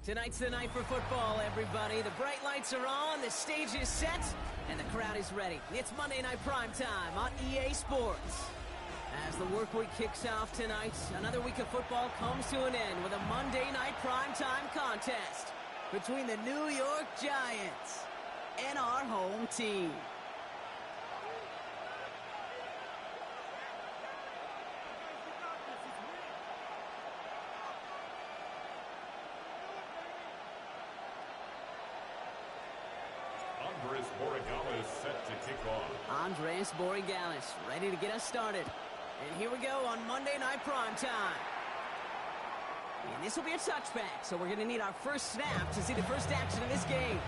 Tonight's the night for football, everybody. The bright lights are on, the stage is set, and the crowd is ready. It's Monday Night Primetime on EA Sports. As the work week kicks off tonight, another week of football comes to an end with a Monday Night Primetime contest between the New York Giants and our home team. Andres Borregales set to kick off. Andres Borregales ready to get us started. And here we go on Monday Night Primetime. And this will be a touchback, so we're going to need our first snap to see the first action of this game.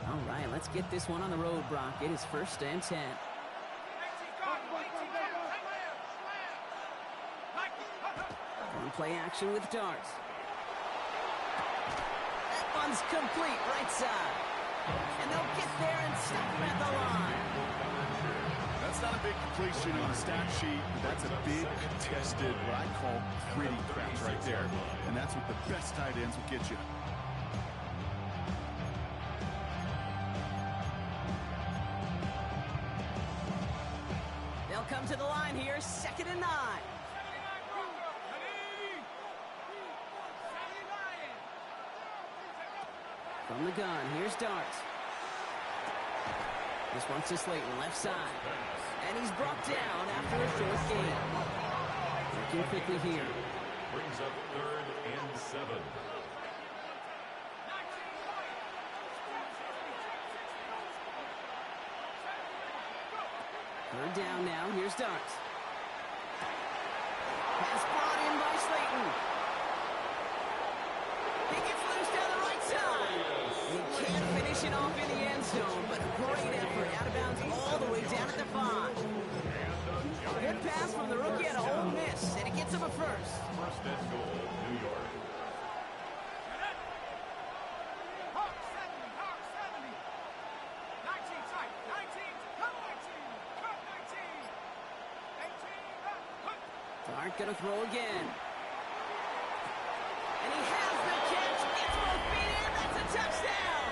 All right, let's get this one on the road, Brock. It is 1st and 10. One play action with darts. That one's complete, right side. And they'll get there and stop him at the line. That's not a big completion on the stat sheet. That's a big contested, what I call gritty craps right there. And that's what the best tight ends will get you. They'll come to the line here, 2nd and 9. From the gun, here's Darts. This one's to Slayton, left side. And he's brought down after a short gain. Working quickly here. Brings up 3rd and 7. Third down now, here's Darts. Pass brought in by Slayton. He gets loose down the right side. He can't finish it off in the end zone, but a great effort out of bounds all the way down at the 5. Good pass from the rookie at Ole Miss, and it gets him a first. 1st and goal, New York. Dart gonna throw again. And he has the catch. Gets both feet in. That's a touchdown.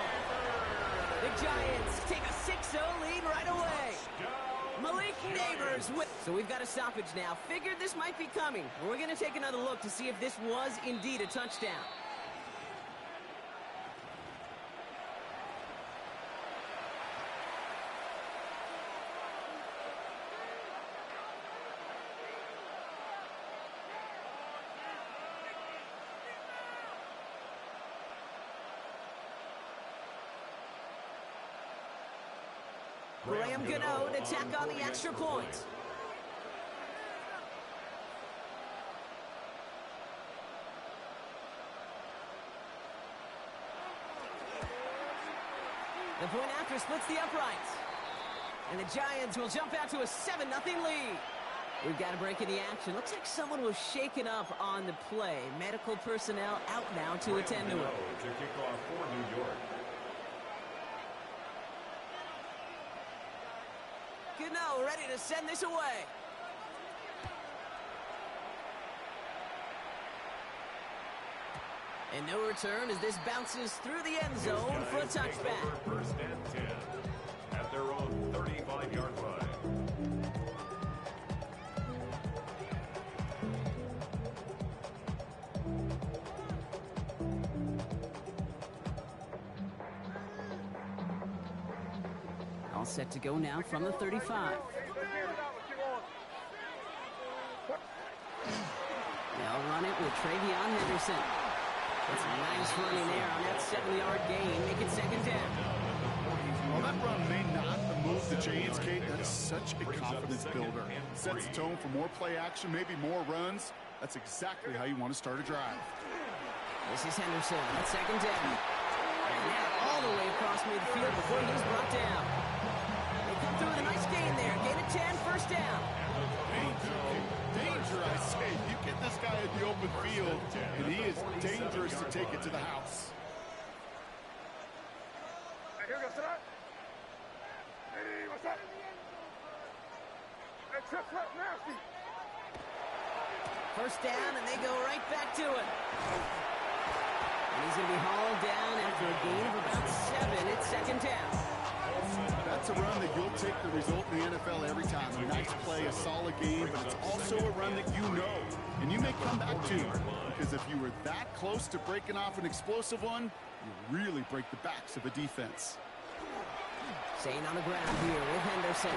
The Giants take a 6-0 lead right away. Malik Neighbors with... So we've got a stoppage now. Figured this might be coming. We're going to take another look to see if this was indeed a touchdown. Graham Gano to tack on the extra point. The point after splits the uprights. And the Giants will jump out to a 7-0 lead. We've got a break in the action. Looks like someone was shaken up on the play. Medical personnel out now to attend to it. To kick off for New York. Gano ready to send this away. And no return as this bounces through the end zone for a touchback. 1st and 10 at their own 35-yard line. All set to go now from the 35. They'll run it with Travion Henderson. That's a nice running there on that 7-yard gain. Make it 2nd down. Well, that run may not move the Giants, Kate. That's such a confidence builder. Sets the tone for more play action, maybe more runs. That's exactly how you want to start a drive. This is Henderson at 2nd down. And now all the way across midfield before he's brought down. They come through with a nice gain there. Gain of 10, 1st down. Danger, I say. You get this guy in the open field, and he is dangerous to take it to the house. First down, and they go right back to it. And he's going to be hauled down after a gain of about 7. It's second down. That's a run that you'll take the result in the NFL every time. A nice play, a solid game, but it's also a run that you know, and you may come back to. Because if you were that close to breaking off an explosive one, you really break the backs of a defense. Staying on the ground here with Henderson.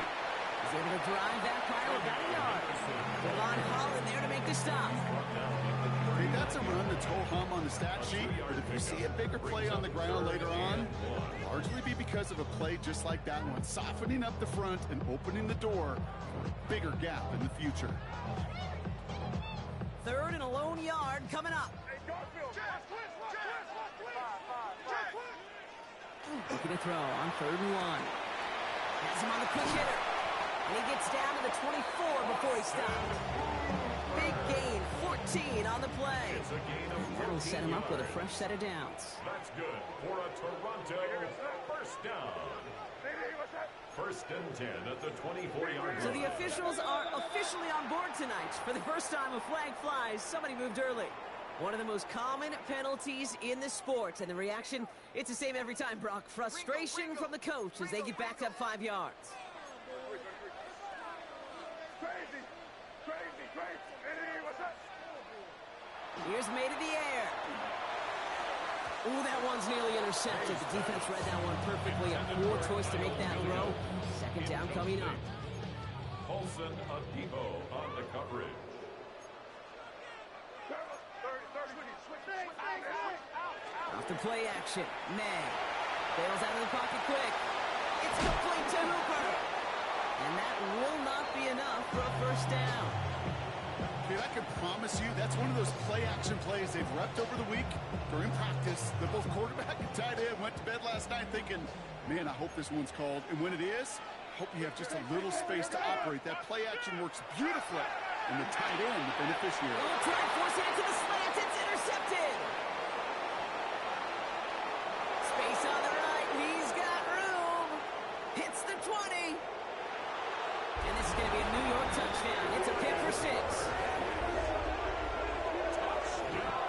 He's able to drive that pile about a yard. Devon Holland there to make the stop. Hey, that's a run that's ho-hum on the stat sheet, but if you see a bigger play on the ground later on, it'll largely be because of a play just like that one, softening up the front and opening the door for a bigger gap in the future. Third and a lone yard coming up. Looking to throw on 3rd and 1. Has him on the quick hitter. And he gets down to the 24 before he stops. Big gain, 14 on the play. That'll set him up with a fresh set of downs. That's good for a Toronto first down. First and 10 at the 24-yard line. So the officials are officially on board tonight. For the first time a flag flies, somebody moved early. One of the most common penalties in the sport. And the reaction, it's the same every time, Brock. Frustration from the coach as they get backed up 5 yards. Here's made in the air. Ooh, that one's nearly intercepted. The defense read that one perfectly. A poor choice to make that throw. Second down coming up. Paulson Adebo on the coverage. Off the play action. May bails out of the pocket quick. It's complete to Hooper. And that will not be enough for a first down. Okay, I can promise you that's one of those play-action plays they've repped over the week during practice. The both quarterback and tight end went to bed last night thinking, man, I hope this one's called. And when it is, I hope you have just a little space to operate. That play-action works beautifully, and the tight end, the beneficiary. Oh, try forcing it to the slant. It's intercepted. Space on the right. He's got room. Hits the 20. And this is going to be a New York touchdown. It's a pick for 6.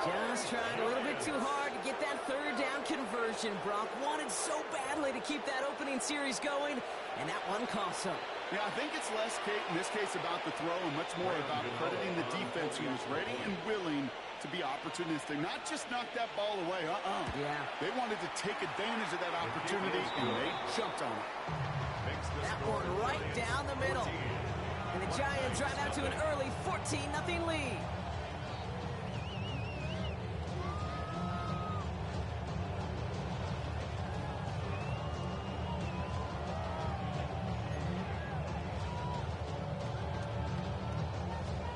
Just trying a little bit too hard to get that 3rd down conversion. Brock wanted so badly to keep that opening series going, and that one cost him. Yeah, I think it's less, Kate, in this case about the throw and much more about crediting the defense who was ready and willing to be opportunistic. Not just knock that ball away. Yeah. They wanted to take advantage of that opportunity, and they jumped on it. That one right down the middle. And the Giants drive out to an early 14-0 lead.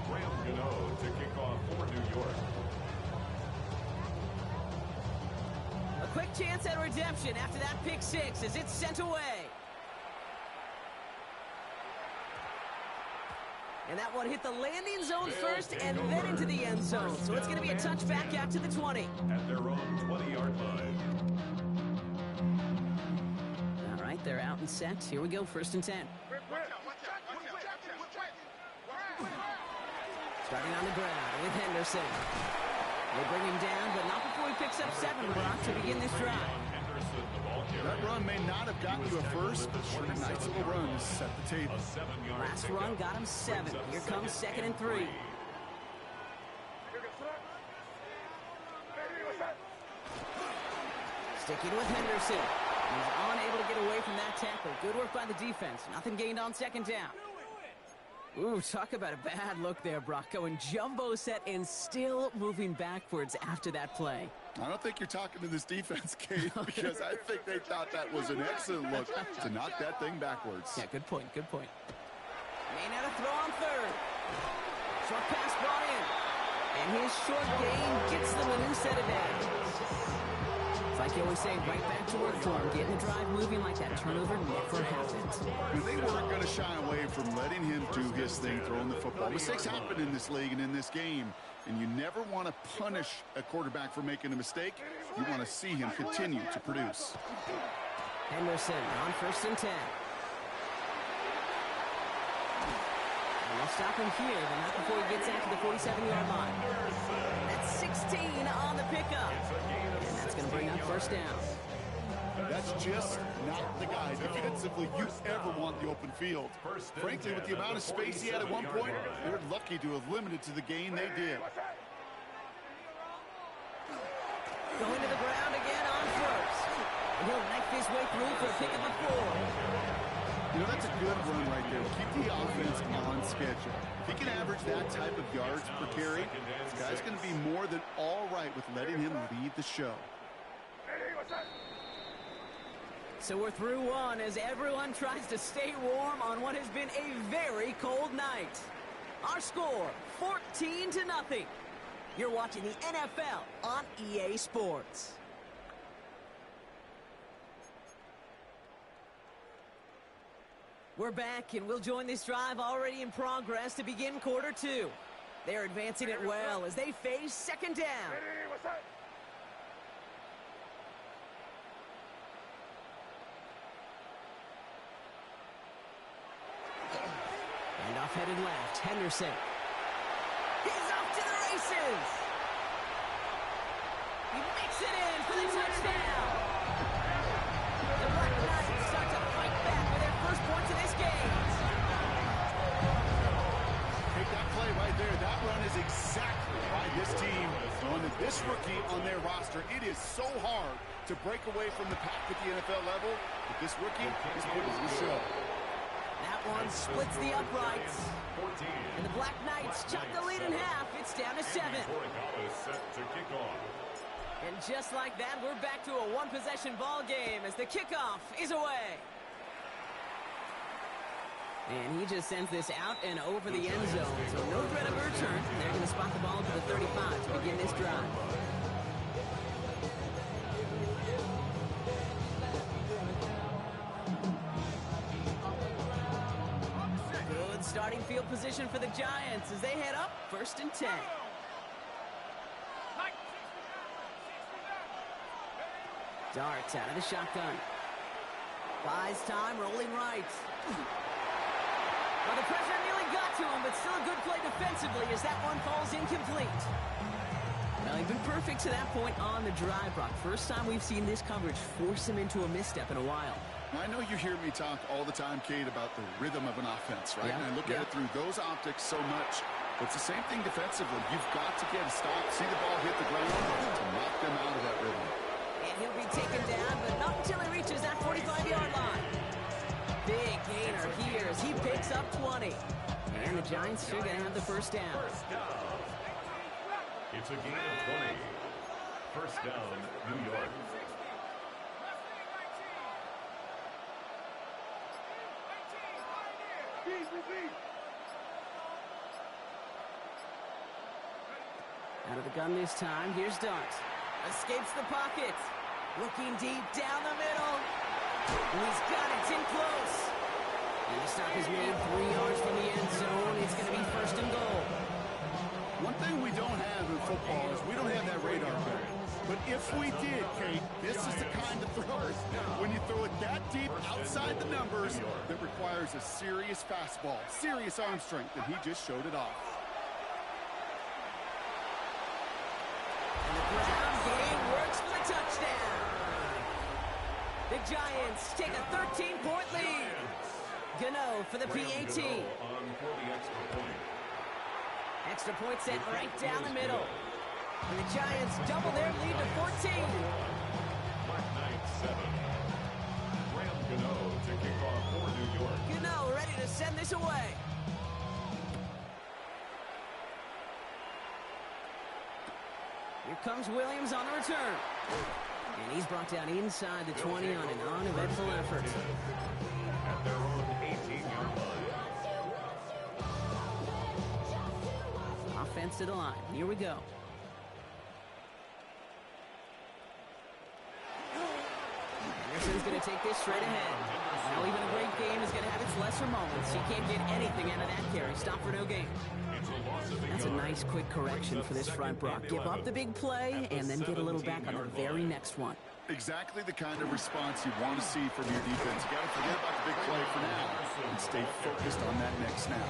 Graham Gano to kick off for New York. A quick chance at redemption after that pick 6 as it's sent away. And that one hit the landing zone first and then into the end zone. So it's going to be a touchback out to the 20. At their own 20-yard line. All right, they're out and set. Here we go, 1st and 10. Starting on the ground with Henderson. They bring him down, but not before he picks up 7, Brock, to begin this drive. That run may not have gotten you a first, but sure, a nice little run to set the table. Last run got him 7. Here comes 2nd and 3. Sticking with Henderson. He's unable to get away from that tackle. Good work by the defense. Nothing gained on 2nd down. Ooh, talk about a bad look there, Brock. Going jumbo set and still moving backwards after that play. I don't think you're talking to this defense, Kate, because I think they thought that was an excellent look to knock that thing backwards. Yeah, good point, good point. May not have throw on 3rd. Short pass brought in. And his short gain gets them a new set of downs. It's like you always say, right back to work for him. Getting the drive moving like that turnover never happened. They weren't going to shy away from letting him do his thing, throwing the football. Mistakes happen in this league and in this game, and you never want to punish a quarterback for making a mistake. You want to see him continue to produce. Henderson on 1st and 10. And they'll stop him here, but not before he gets out to the 47-yard line. That's 16 on the pickup. And that's going to bring up first down. That's just not the guy defensively you ever want the open field. Frankly, with the amount of space he had at one point, they were lucky to have limited to the gain they did. Going to the ground again on first. And he'll knife his way through for a pick of the 4. You know, that's a good run right there. Keep the offense on schedule. If he can average that type of yards per carry, this guy's going to be more than all right with letting him lead the show. So we're through one as everyone tries to stay warm on what has been a very cold night. Our score, 14-0. You're watching the NFL on EA Sports. We're back, and we'll join this drive already in progress to begin quarter 2. They're advancing it well as they face second down. Handoff headed left. Henderson. He's off to the races. He makes it in for the touchdown. The Black Knights start to fight back with their first points of this game. Take that play right there. That run is exactly why this team wanted this rookie on their roster. It is so hard to break away from the pack at the NFL level, but this rookie is putting on the show. That one splits the uprights. And the Black Knights chop the lead in half. It's down to 7. And just like that, we're back to a one-possession ball game as the kickoff is away. And he just sends this out and over the end zone. So no threat of a return. They're going to spot the ball to the 35 to begin this drive. Good starting field position for the Giants as they head up 1st and 10. Darts out of the shotgun. Buys time, rolling right. Well, the pressure nearly got to him, but still a good play defensively as that one falls incomplete. Well, he's been perfect to that point on the drive, Brock. First time we've seen this coverage force him into a misstep in a while. Now, I know you hear me talk all the time, Kate, about the rhythm of an offense, right? Yeah, and I look at it through those optics so much. But it's the same thing defensively. You've got to get a stop, see the ball hit the ground to knock them out of that rhythm. And he'll be taken down, but not until he reaches that 45-yard line. Big gainer here as he picks up 20. And the Giants are going to have the first down. It's a gain of 20. First down, New York. Out of the gun this time. Here's Dart. Escapes the pocket. Looking deep down the middle. And he's got it. It's in close. And the stop is made 3 yards from the end zone. It's going to be 1st and goal. One thing we don't have in football is we don't have that radar gun. But if we did, Kate, this is the kind of throw when you throw it that deep outside the numbers that requires a serious fastball, serious arm strength, and he just showed it off. And the ground game works for the touchdown. The Giants take a 13-point lead. Gano for the PAT. Extra point set right down the middle. And the Giants double their lead to 14. Black Knights 7. Graham Gano to kick off for New York. Gano ready to send this away. Here comes Williams on the return. And he's brought down inside the 20 on an uneventful effort. At their own 18-yard line. Offense to the line. Here we go. Anderson's going to take this straight ahead. Now even a great game is going to have its lesser moments. He can't get anything out of that carry. Stop for no gain. That's a nice quick correction for this front, Brock. Give up the big play and then get a little back on the very next one. Exactly the kind of response you want to see from your defense. You got to forget about the big play for now and and stay focused on that next snap.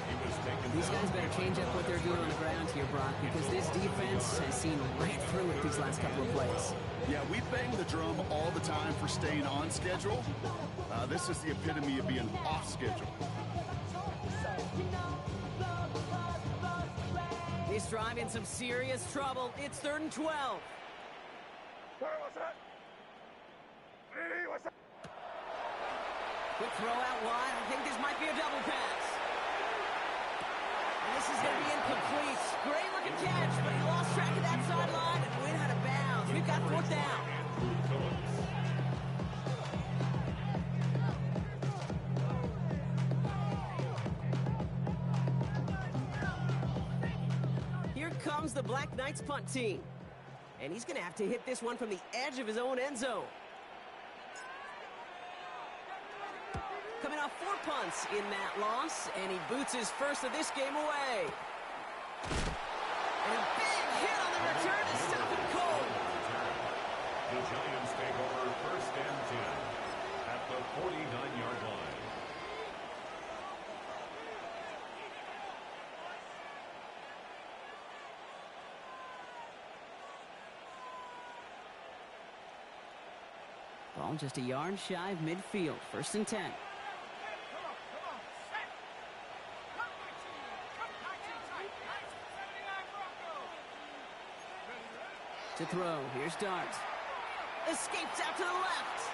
These guys better change up what they're doing on the ground here, Brock, because this defense has seen right through it these last couple of plays. Yeah, we bang the drum all the time for staying on schedule. This is the epitome of being off schedule. This drive in some serious trouble. It's 3rd and 12. Quick throw out wide. I think this might be a double pass. And this is going to be incomplete. Great looking catch, but he lost track of that sideline and went out of bounds. We've got 4th down. Here comes the Black Knights punt team. And he's going to have to hit this one from the edge of his own end zone. Coming off 4 punts in that loss, and he boots his first of this game away. And a big hit on the return to stop him cold. The Giants take over 1st and 10 at the 49-yard line. Ball just a yard shy of midfield. 1st and 10. To throw. Here's Dart. Escapes out to the left.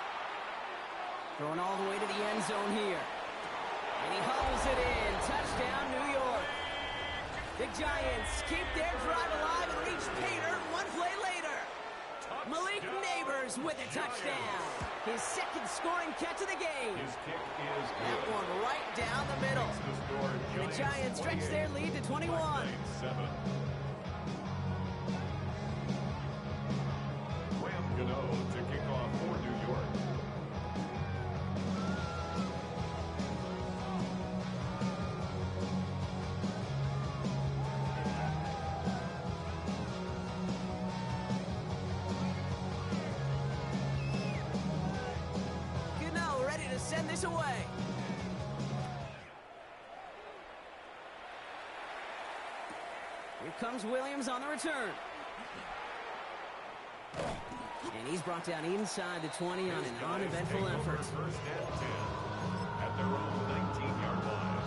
Throwing all the way to the end zone here. And he hauls it in. Touchdown, New York. The Giants keep their drive alive and reach pay dirt 1 play later. Malik Neighbors with a touchdown. His 2nd scoring catch of the game. His kick is good. That one right down the middle. And the Giants stretch their lead to 21. Graham Gano to kick off for New York. Gano ready to send this away. Here comes Williams on the return. And he's brought down inside the 20 on an uneventful effort. 1st and 10 at their own 19-yard line.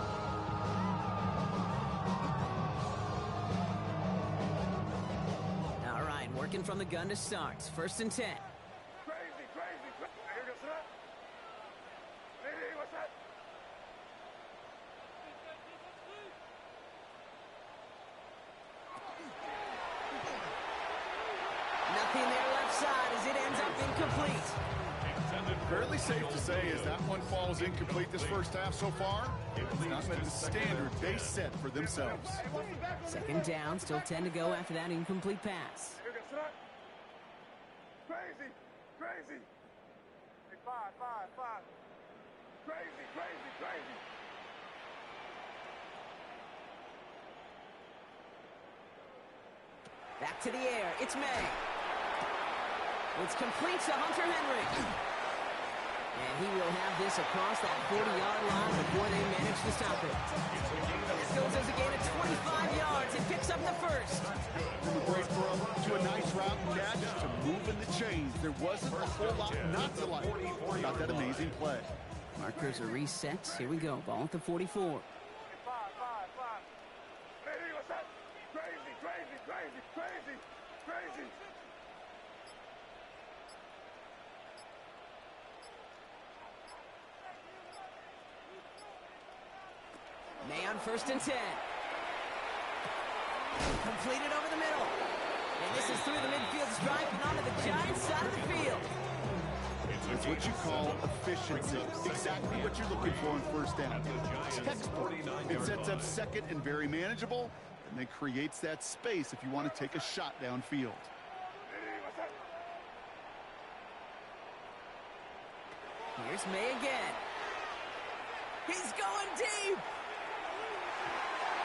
All right, working from the gun to start. 1st and 10. Nothing there left side as it ends up incomplete. Fairly safe to say as that one falls incomplete this first half so far, it's not met the standard they set for themselves. 2nd down, still 10 to go after that incomplete pass. Crazy. Five. Crazy. Back to the air, it's May. It's complete to Hunter Henry. And he will have this across that 40-yard line before they manage to stop it. This goes as a gain of 25 yards. It picks up the 1st. From a great throw to a nice route and catch to moving the chains. There wasn't a whole lot not to like about that amazing play. Markers are reset. Here we go. Ball at the 44. Five. Hey, what's that? Crazy. May on 1st and 10. Completed over the middle. And this is through the midfield stripe and onto the Giants side of the field. It's what you call efficiency. Exactly what you're looking for in 1st down. Textbook. It sets up 2nd and very manageable, and then creates that space if you want to take a shot downfield. Here's May again. He's going deep.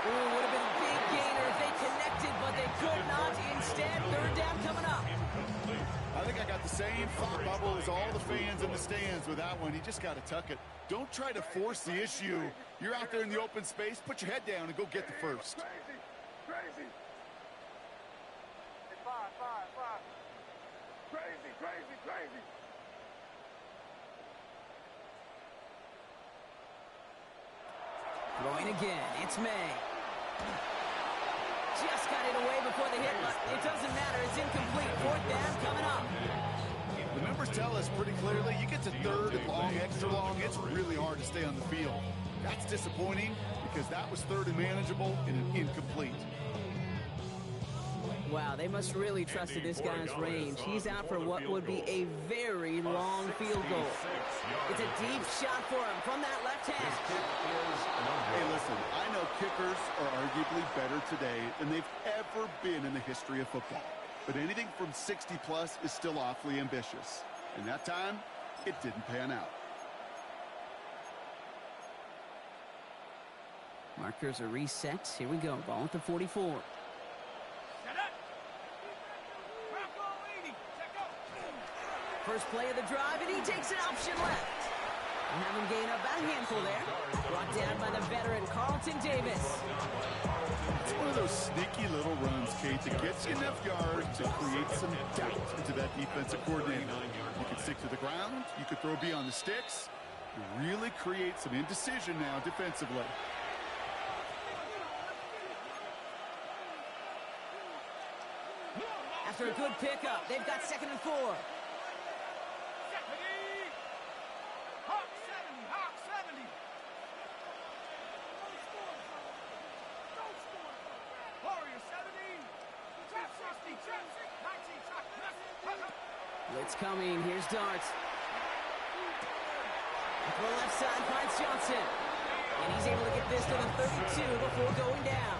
Ooh, would have been a big gainer if they connected, but they could not. Instead, 3rd down coming up. I I think I got the same thought bubble as all the fans in the stands with that one. You just got to tuck it. Don't try to force the issue. You're out there in the open space. Put your head down and go get the first. Crazy, crazy. Hey, five. Crazy, crazy, crazy. Throwing again, it's May. Just got it away before the hit, but it doesn't matter. It's incomplete. Fourth down coming up. The numbers tell us pretty clearly, you get to third and long, extra long, it's really hard to stay on the field. That's disappointing because that was third and manageable and an incomplete. Wow, they must really trust this guy's range. He's out for what would be a very long field goal. It's a deep shot for him from that left hand. Hey, listen, I know kickers are arguably better today than they've ever been in the history of football. But anything from 60-plus is still awfully ambitious. And that time, it didn't pan out. Markers are reset. Here we go. Ball at the 44. First play of the drive, and he takes an option left. And have him gain up about a handful there. Brought down by the veteran, Carlton Davis. It's one of those sneaky little runs, Kate, that gets you enough yards to create some doubt into that defensive coordinator. You can stick to the ground. You could throw beyond the sticks. You really create some indecision now defensively. After a good pickup, they've got 2nd and 4. Blitz coming. Here's Darts. To the left side finds Johnson. And he's able to get this to the 32 before going down.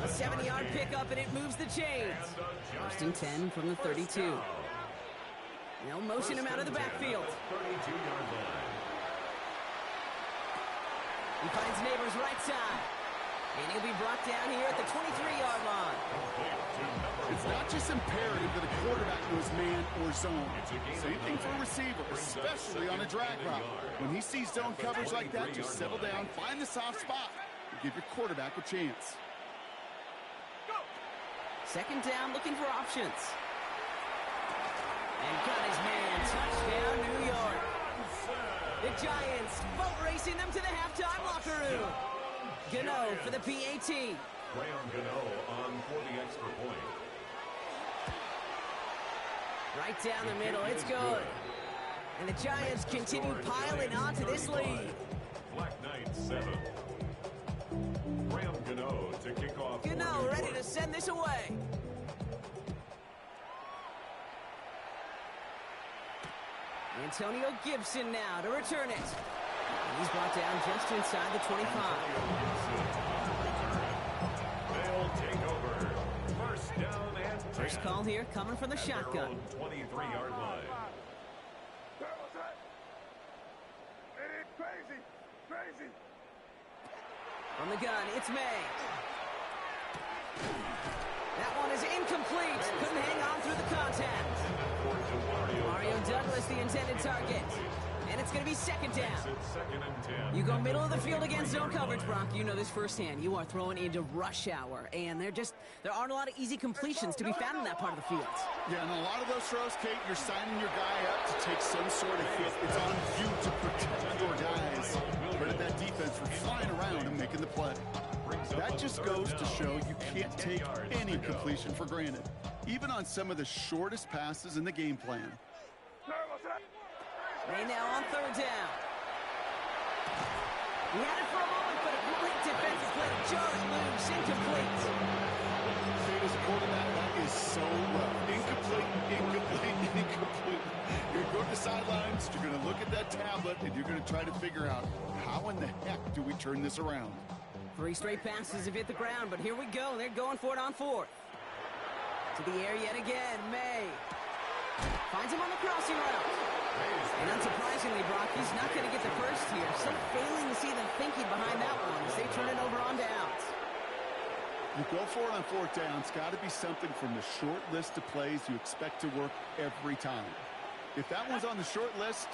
A 70-yard pickup, and it moves the chains. 1st and 10 from the 32. They'll motion him out of the backfield. He finds Neighbors right side. And he'll be brought down here at the 23-yard line. It's not just imperative that a quarterback knows man or zone. Same thing for a receiver, especially on a drag route. When he sees zone coverage like that, just settle down, find the soft spot, and give your quarterback a chance. 2nd down, looking for options. And got his man. Touchdown, New York. The Giants boat racing them to the halftime locker room. Gano for the PAT. Graham Gano on for the extra point. Right down the middle, it's good. And the Giants continue piling onto this lead. Black Knight 7. Graham Gano to kick off. Gano ready to send this away. Antonio Gibson now to return it. And he's brought down just inside the 25. They'll take over. First down and 10. First call here coming from the shotgun. 23-yard line. Crazy, crazy. From the gun, it's May. That one is incomplete. Couldn't hang on through the contact. Mario Douglas, the intended target. And it's going to be 2nd down. You go middle of the field against zone coverage, Brock. You know this firsthand. You are throwing into rush hour. And there aren't a lot of easy completions to be found in that part of the field. Yeah, and a lot of those throws, Kate, you're signing your guy up to take some sort of hit. It's on you to protect your guys. Credit that defense for flying around and making the play. That just goes to show you can't take any completion for granted, even on some of the shortest passes in the game plan. May now on 3rd down. He had it for a moment, but a complete defensive play to Jarrett loose, incomplete. Kate, as a quarterback, that is so rough. Incomplete. You're going to go to the sidelines, you're going to look at that tablet, and you're going to try to figure out how in the heck do we turn this around. 3 straight passes have hit the ground, but here we go. They're going for it on 4th. To the air yet again, May. Finds him on the crossing route. And unsurprisingly, Brock, he's not going to get the first here. So failing to see the thinking behind that one as they turn it over on downs. You go for it on fourth down. It's got to be something from the short list of plays you expect to work every time. If that one's on the short list,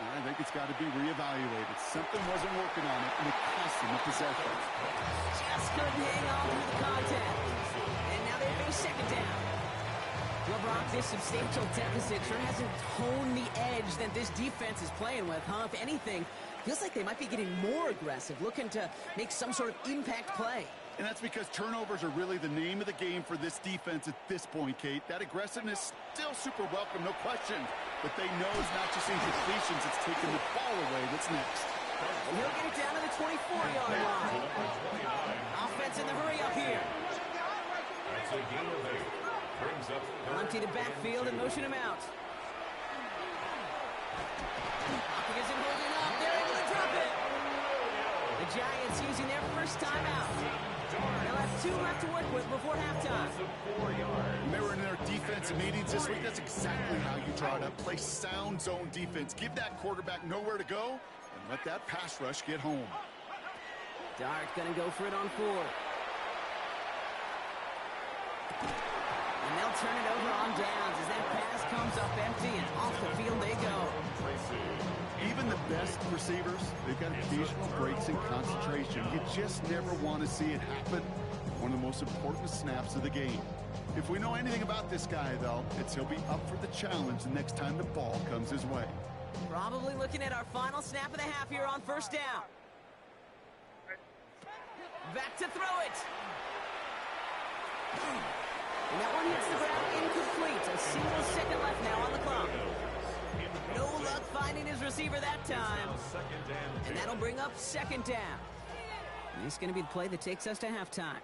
I think it's got to be reevaluated. Something wasn't working on it, and it cost them a possession. Just couldn't hang on through the contact. And now they face second down. Well, Brock, this substantial deficit sure hasn't honed the edge that this defense is playing with, huh? If anything, feels like they might be getting more aggressive, looking to make some sort of impact play. And that's because turnovers are really the name of the game for this defense at this point, Kate. That aggressiveness still super welcome, no question. But they know it's not just incompletions, it's taking the ball away. What's next? And he'll get it down to the 24-yard line. Offense in the hurry-up here. That's a gain of 8. Brings up Empty the backfield and motion him out. Pocket isn't holding up. They're able to drop it. The Giants using their first timeout. They'll have 2 left to work with before halftime. Remember in their defensive meetings this week, that's exactly how you draw it up. Play sound zone defense. Give that quarterback nowhere to go and let that pass rush get home. Dart gonna go for it on 4. And they'll turn it over on downs as that pass comes up empty and off the field they go. Even the best receivers, they've got occasional breaks in concentration. You just never want to see it happen. One of the most important snaps of the game. If we know anything about this guy, though, it's he'll be up for the challenge the next time the ball comes his way. Probably looking at our final snap of the half here on first down. Back to throw it. And that one hits the ground incomplete. A single second left now on the clock. No luck finding his receiver that time. And that'll bring up second down. And this is going to be the play that takes us to halftime.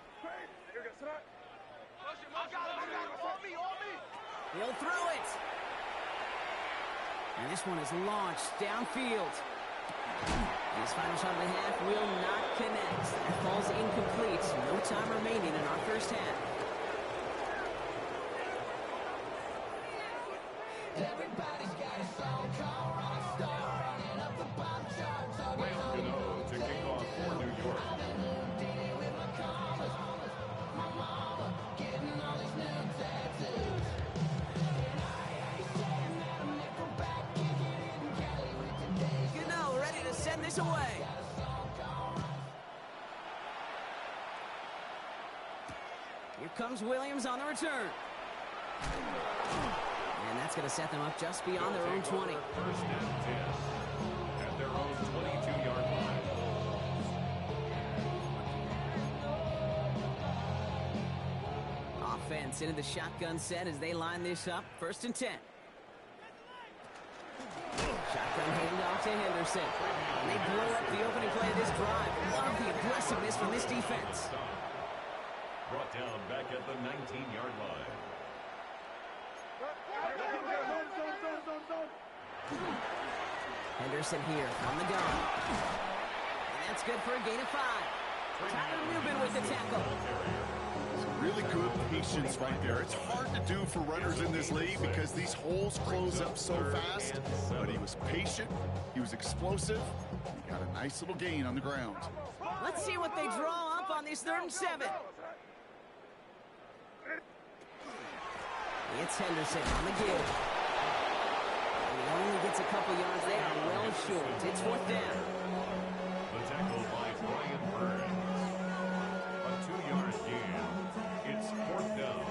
He'll throw it. And this one is launched downfield. His final shot of the half will not connect. That falls incomplete. No time remaining in our first half. Everybody's got a song called Rockstar, running up the pop charts. Ryan Gano to kick off for New York. Gano ready to send this away. Here comes Williams on the return. And that's going to set them up just beyond their own 20. First and 10 at their own 22-yard line. Offense into the shotgun set as they line this up. First and 10. Shotgun handoff to Henderson. And they blow up the opening play of this drive. Love the aggressiveness from this defense. Brought down back at the 19-yard line. Henderson here on the gun. And that's good for a gain of 5. Tyler Newman with the tackle. Some really good patience right there. It's hard to do for runners in this league because these holes close up so fast. But he was patient. He was explosive. He got a nice little gain on the ground. Let's see what they draw up on this 3rd and 7. It's Henderson on the give. And he only gets a couple yards there, well short. It's 4th down. The tackle by Brian Burns. A 2-yard gain. It's 4th down.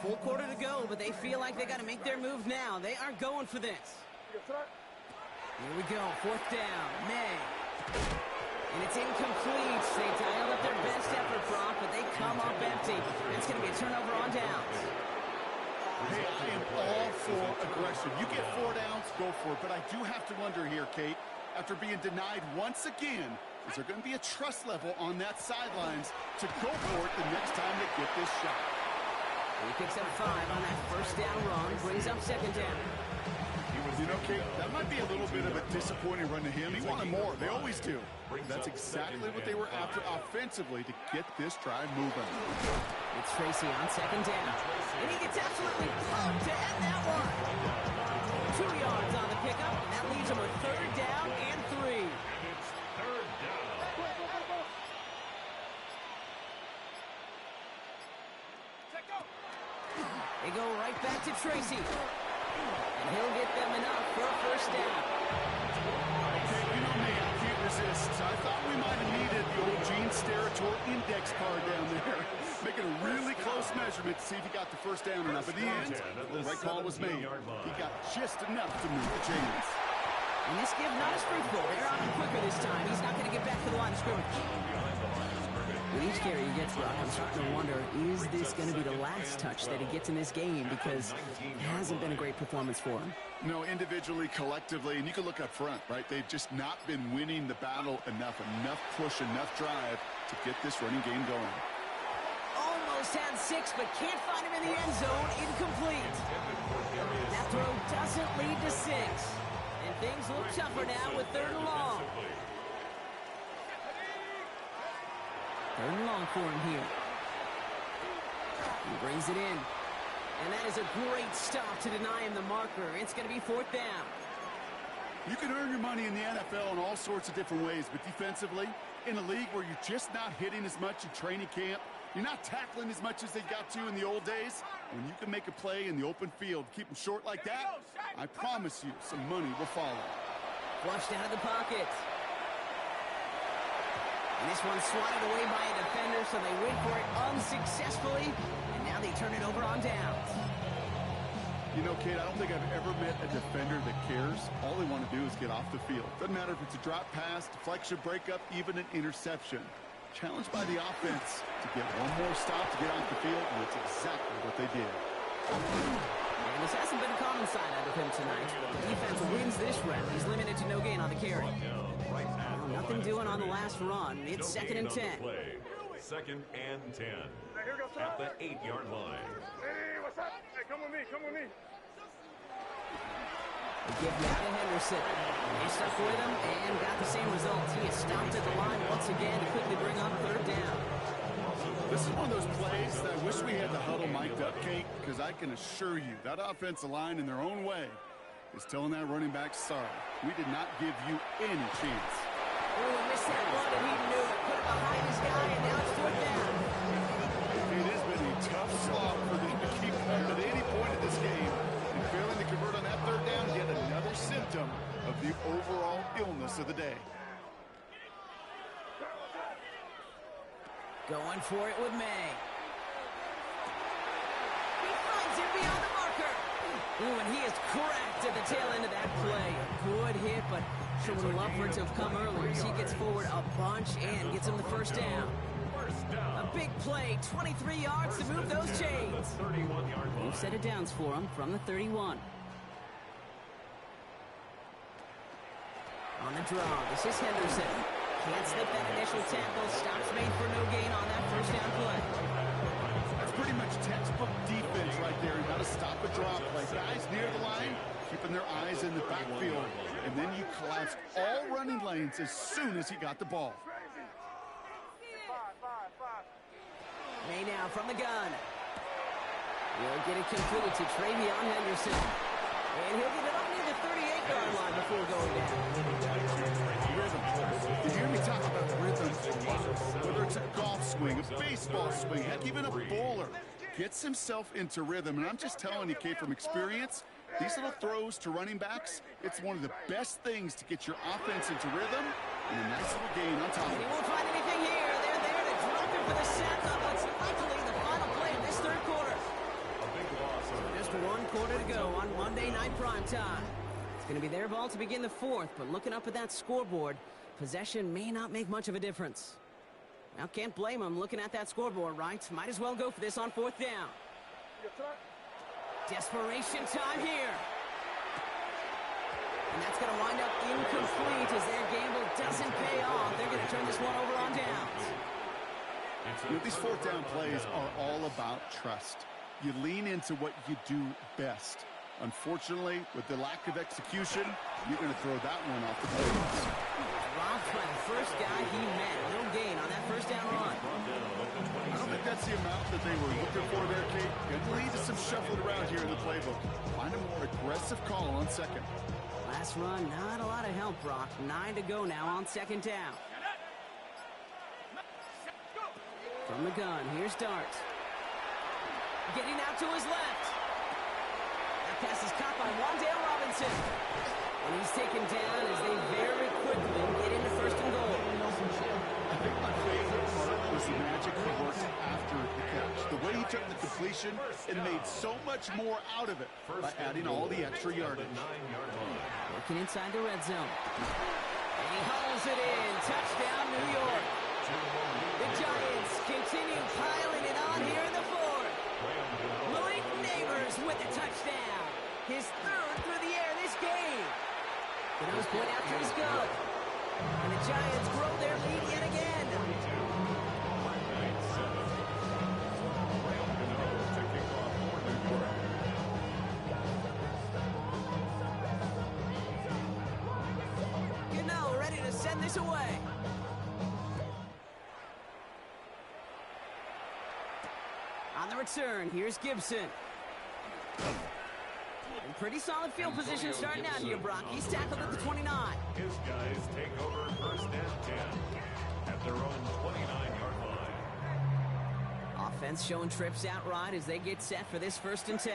Full quarter to go, but they feel like they got to make their move now. They are going for this. Here we go, 4th down. May. And it's incomplete. They dialed up their best effort, Brock, but they come up empty. That's going to be a turnover on downs. Hey, I am all for aggression. You get 4 downs, go for it. But I do have to wonder here, Kate, after being denied once again, is there going to be a trust level on that sidelines to go for it the next time they get this shot? He picks up 5 on that first down run, brings up second down. You know, Kate, that might be a little bit of a disappointing run to him. He wanted more. They always do. That's exactly what they were after offensively to get this drive moving. It's Tracy on second down. And he gets absolutely pumped to end that one. 2 yards on the pickup, and that leaves him with 3rd down and 3. And it's 3rd down. go right back to Tracy. And he'll get them enough for a first down. Okay, you know me, I can't resist. I thought we might have needed the old Gene Steratore index card down there. Making a really close measurement to see if he got the first down or not. But in the end, the right call was made. He got just enough to move the chains. And this give not as fruitful. They're on him quicker this time. He's not going to get back to the line of scrimmage. With each carry he gets, Brock, I'm starting to wonder, is this going to be the last touch that he gets in this game? Because it hasn't been a great performance for him. No, individually, collectively, and you can look up front, right? They've just not been winning the battle enough push, enough drive to get this running game going. Almost had 6, but can't find him in the end zone. Incomplete. That throw doesn't lead to 6. And things look tougher now with 3rd and long. 3rd and long for him here. He brings it in. And that is a great stop to deny him the marker. It's going to be 4th down. You can earn your money in the NFL in all sorts of different ways, but defensively, in a league where you're just not hitting as much in training camp, you're not tackling as much as they got to in the old days, when you can make a play in the open field, keep them short like that, I promise you some money will follow. Flushed out of the pocket. And this one's swatted away by a defender, so they wait for it unsuccessfully, and now they turn it over on downs. You know, Kate, I don't think I've ever met a defender that cares. All they want to do is get off the field. Doesn't matter if it's a drop pass, deflection, breakup, even an interception. Challenged by the offense to get one more stop to get off the field, and it's exactly what they did. And this hasn't been a common side out of him tonight. The defense wins this round. He's limited to no gain on the carry. Well, nothing doing on the last run. It's 2nd and 10. 2nd and 10. At the 8-yard line. Hey, what's up? Hey, come with me, come with me. They give now to Henderson. They stuck with him and got the same result. He is stopped at the line once again to quickly bring up 3rd down. This is one of those plays that I wish we had the huddle mic'd up, Kate, because I can assure you that offensive line in their own way is telling that running back, sorry, we did not give you any chance. Oh, he missed that one and he knew it. Put it behind his guy and now it's 4th down. It has been a tough slog for them to keep up at any point in this game. And failing to convert on that 3rd down, yet another symptom of the overall illness of the day. Going for it with May. He finds him beyond the marker. Ooh, and he is cracked at the tail end of that play. A good hit, but sure would love for it to have come earlier as he gets forward a bunch and gets him the 1st down. A big play, 23 yards to move those chains. 2 set of downs for him from the 31. On the draw, this is Henderson. Can't slip that initial tackle. Stops made for no gain on that 1st down play. That's pretty much textbook defense right there. You got to stop a drop play. Guys near the line, keeping their eyes in the backfield. And then you collapse all running lanes as soon as he got the ball. Five. May now from the gun. He'll get it completed to Travion Henderson. And he'll get it up near the 38-yard line before going down. Rhythm. You hear me talk about rhythm? Whether it's a golf swing, a baseball swing, heck, even a bowler gets himself into rhythm. And I'm just telling you, Kate, from experience, these little throws to running backs, it's one of the best things to get your offense into rhythm and a nice little gain on top of He it. won't find anything here. They're there to drop him for the sack on what's likely the final play of this 3rd quarter. Just 1 quarter to go on Monday Night Primetime. It's going to be their ball to begin the 4th, but looking up at that scoreboard, possession may not make much of a difference. Now, can't blame them looking at that scoreboard, right? Might as well go for this on 4th down. Desperation time here. And that's going to wind up incomplete as their gamble doesn't pay off. They're going to turn this one over on downs. You know, these 4th down plays are all about trust. You lean into what you do best. Unfortunately, with the lack of execution, you're going to throw that one off the plates. Dropped by the first guy he met. No gain on that 1st down run. I don't think that's the amount that they were looking for there, Kate. Going to lead to some shuffling around here in the playbook. Find a more aggressive call on 2nd. Last run, not a lot of help, Brock. 9 to go now on 2nd down. From the gun, here's Dart. Getting out to his left. Pass is caught by Wan'Dale Robinson. And he's taken down as they very quickly get into first and goal. I think my favorite part was the magic that worked after the catch. The way he took the completion and made so much more out of it by adding all the extra yardage. Working inside the red zone. And he hauls it in. Touchdown, New York. The Giants continue piling it on here in the fourth. Malik Neighbors with the touchdown. His third through the air this game. The nose point after his go. And the Giants grow their lead yet again. Gano ready to send this away. On the return, here's Gibson. In pretty solid field position starting out here, Brock. He's tackled at the 29. His guys take over first and 10 at their own 29-yard line. Offense showing trips out right as they get set for this first and 10.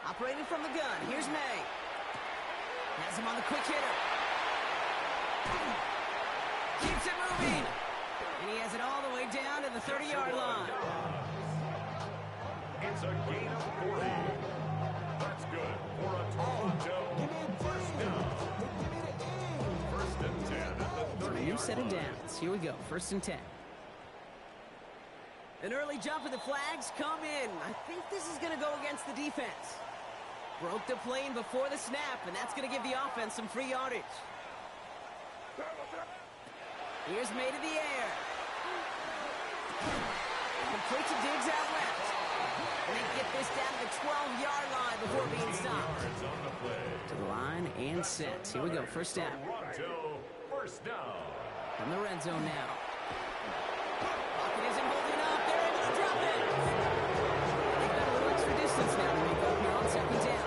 Operating from the gun, here's May. Has him on the quick hitter. Keeps it moving. And he has it all the way down to the 30-yard line. It's a gain of 40. That's good for a Toronto first down. First and 10 at the 30. New set of downs. Here we go, first and 10. An early jump and the flags come in. I think this is going to go against the defense. Broke the plane before the snap, and that's going to give the offense some free yardage. Here's May to the air. Complete to Diggs out left. And they get this down to the 12-yard line before being stopped. To the line and set. Here we go, first down. Toronto first down. From the red zone now. Pocket isn't holding up. They're able to drop it. They've got a little extra distance now to make up here on second down.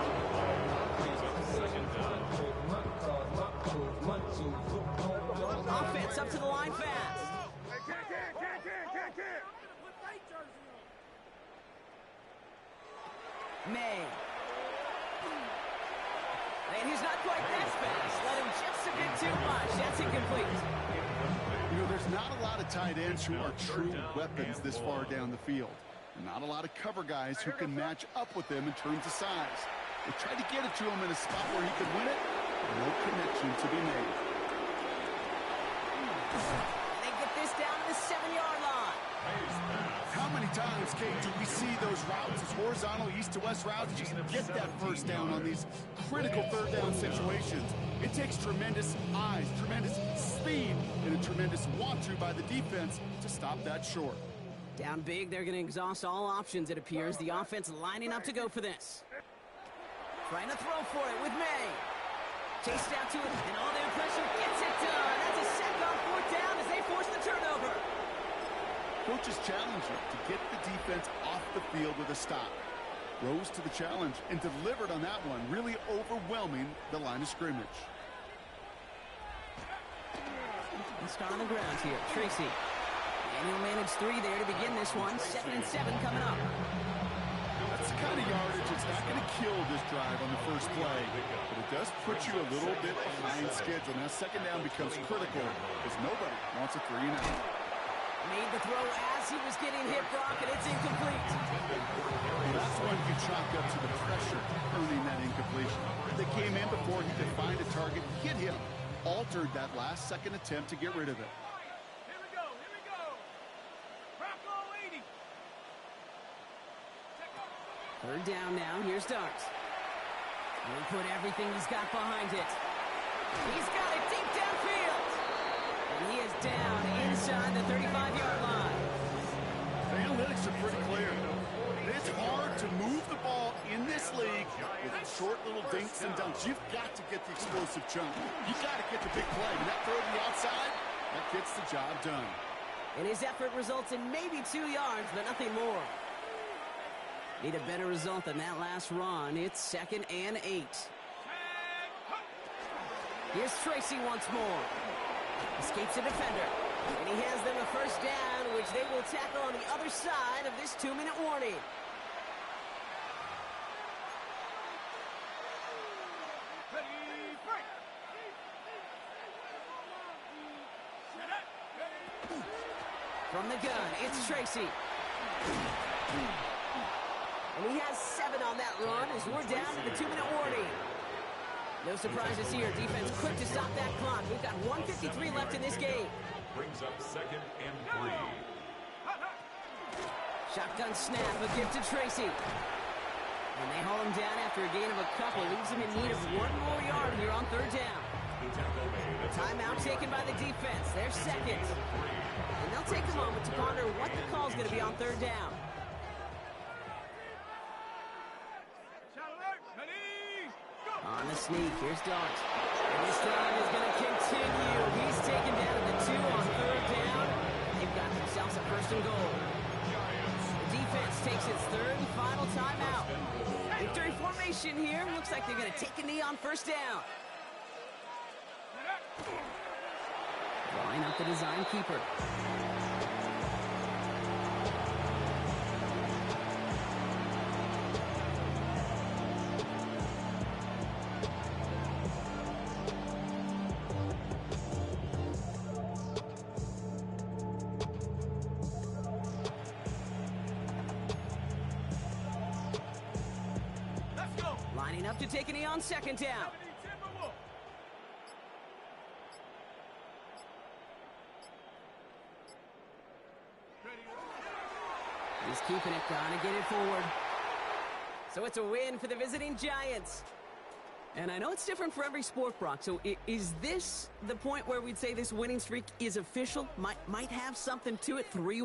Offense up to the line fast. May. And he's not quite that fast. Let him just a bit too much. That's incomplete. You know, there's not a lot of tight ends who are true weapons this far down the field. Not a lot of cover guys who can match up with them in terms of size. They tried to get it to him in a spot where he could win it. No connection to be made. They get this down to the 7-yard line. How many times, Kate, do we see those routes, those horizontal east-to-west routes, just get that first down on these critical third down situations? It takes tremendous eyes, tremendous speed, and a tremendous want-to by the defense to stop that short. Down big, they're going to exhaust all options, it appears. The offense lining up to go for this. Trying to throw for it with May. Chased out to it, and all their pressure gets it done. That's a sack on fourth down as they force the turnover. Coach's challenge to get the defense off the field with a stop. Rose to the challenge and delivered on that one, really overwhelming the line of scrimmage. Let's start on the ground here. Tracy. And he'll manage 3 there to begin this one. 2nd and 7 coming up. That's the kind of yardage that's not going to kill this drive on the first play, but it does put you a little bit behind schedule. Now second down becomes critical because nobody wants a 3-and-out. Made the throw as he was getting hit, Brock, and it's incomplete. Well, that's when you chalk up to the pressure earning that incompletion. They came in before he could find a target, hit him, altered that last second attempt to get rid of it. Here we go. Rocco 80. Third down now. Here's Darks. He'll put everything he's got behind it. He's got it deep downfield. And he is down inside the 35-yard line. The analytics are pretty clear. It's hard to move the ball in this league with short little dinks and dunks. You've got to get the explosive chunk. You've got to get the big play. And that throw to the outside, that gets the job done. And his effort results in maybe 2 yards, but nothing more. Need a better result than that last run. It's 2nd and 8. Here's Tracy once more. Escapes a defender. And he has them a first down, which they will tackle on the other side of this 2-minute warning. From the gun, it's Tracy. And he has 7 on that run as we're down to the 2-minute warning. No surprises here. Defense quick to stop that clock. We've got 1:53 left in this game. Brings up 2nd and 3. Shotgun snap, a gift to Tracy. And they haul him down after a gain of a couple. Leaves him in need of 1 more yard here on 3rd down. Timeout taken by the defense. They're second. And they'll take a moment to ponder what the call's going to be on 3rd down. On the sneak, here's Dart. And this drive is going to continue. He's taken down to the 2 on 3rd down. They've got themselves a 1st and goal. The defense takes its 3rd and final timeout. Victory formation here. Looks like they're going to take a knee on 1st down. Line up the design keeper. Lining up to take a knee on 2nd down. He's keeping it, gonna get it forward. So it's a win for the visiting Giants. And I know it's different for every sport, Brock. So is this the point where we'd say this winning streak is official? Might have something to it? 3